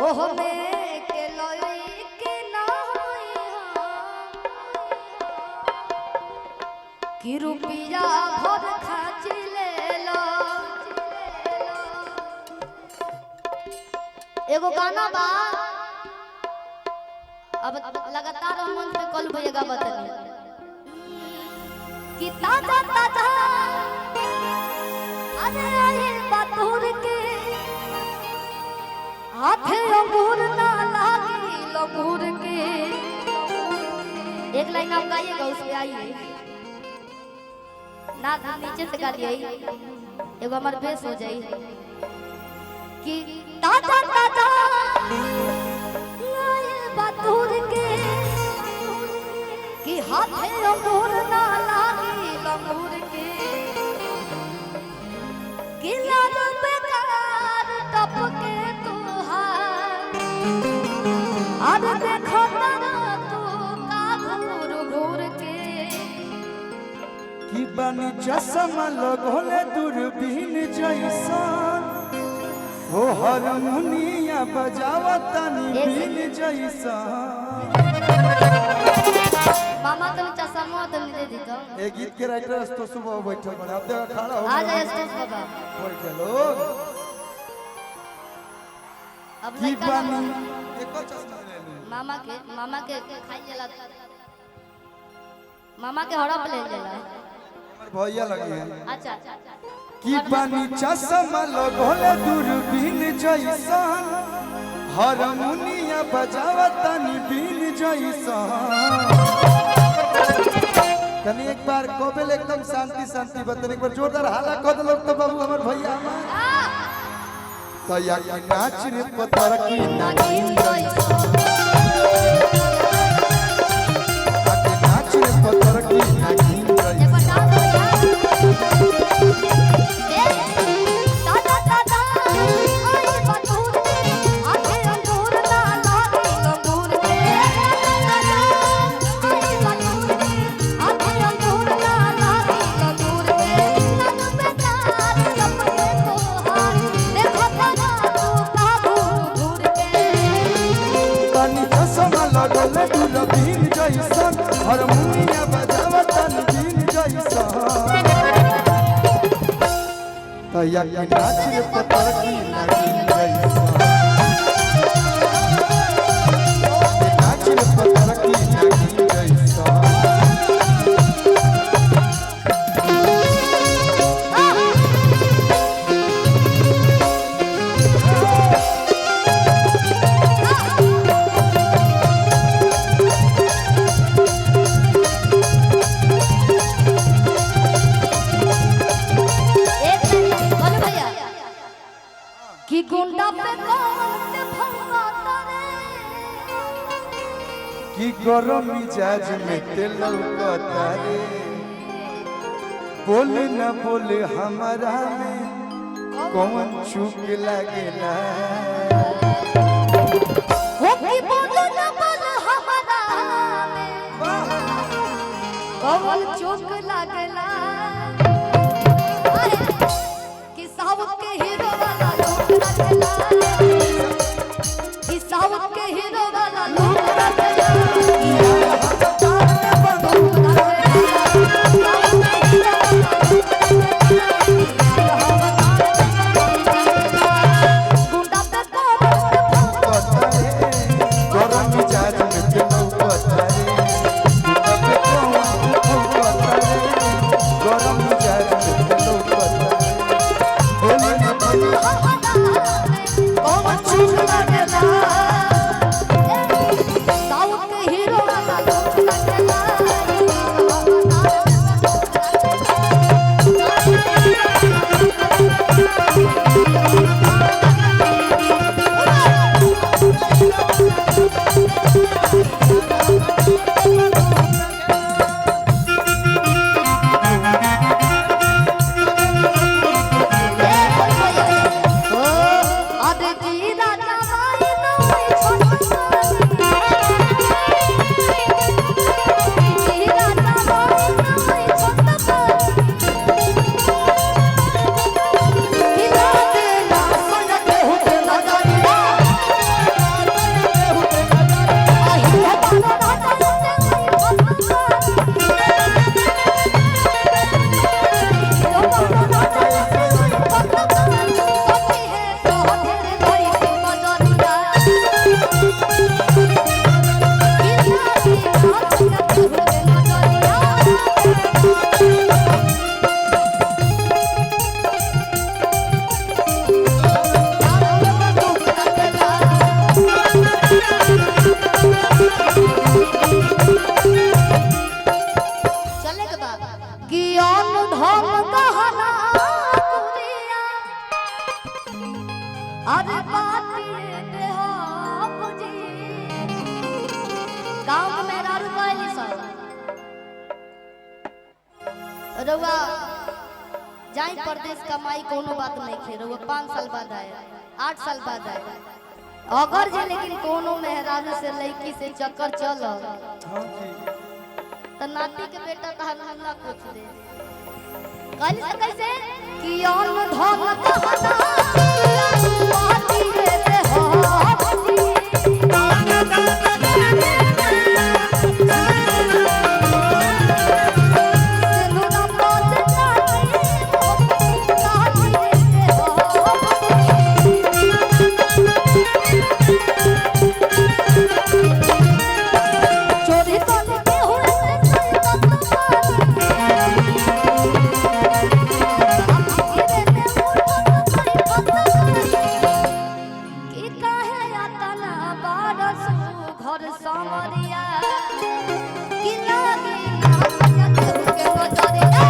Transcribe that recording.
ओह में के लई के ना होई कि रुपया भर खाच ले लो। एगो गाना बा अब लगातार हम मंच पे कल भैया बतानी कि ताजा ताजा अरे आए बातूर के हाथे अंगूर ना लागी लंगूर के। एक लाइन आप गाइएगा उसमें आइए ना नीचे से गाइए एगो हमारे बेस हो जाए कि ताजा ताजा बातूर के कि हाथे अंगूर ना लागी लंगूर के कि लाल बेकार टपके तुहार आज देखो ना तू का घूर घूर के कि बनी चश्मा लगोले दूरबीन जैसा हो हारमोनिया बजावतनी बीन जैसा। मामा तुम चश्मा तुम दे दी तो एक गीत के राइटर तो सुबह बैठे बड़े अब देखो खड़ा हो आ जाए स्टेज बाबा बैठ लोग अब कि लड़का बनी एको चश्मा ले ले मामा के खाई जला मामा के हड़प ले जला हमर भैया लगे हैं। अच्छा कि बनी चश्मा लगोले दूरबीन जैसा हारमोनिया बजावतनी बीन जैसा। तनी एक बार कोबेल एकदम शांति शांति बतन एक बार जोरदार हाला कर दो तो बाबू हमर भैया तो या कि नाच रे पतर की नागिन जैसा नाच रे पतर की नागिन जैसा। हारमोनिया बजावतनी बीन जैसा तो या कि नाच रे पतर की नागिन जैसा नाच रे पतर की नागिन जैसा। कि गुंडा पे कौन ते भंगा तारे कि गरम मिजाज में तेल लौकता रे बोल न बोल हमारा में कौन चूक लागेला हो कि बोल न बोल हमारा में कौन चूक लागेला कि साउथ के हीरो वाला लोग रखला कि साउथ के हीरो वाला लोग रखला अरे बातिए बेहाब जी गांव में मेहरारू कहली सब रउआ जाई परदेश कमाई कोनो बात नहीं खे रउआ 5 साल बाद आए 8 साल बाद आए अगर जे लेकिन कोनो मेहरारू से लड़की से चक्कर चल हाँ जी तो नाती के बेटा तहर हमला पूछ दे कहली से कैसे कि अन धन कहना बाती रे बेहाब घर समरिया कि लागे ना के नजरिया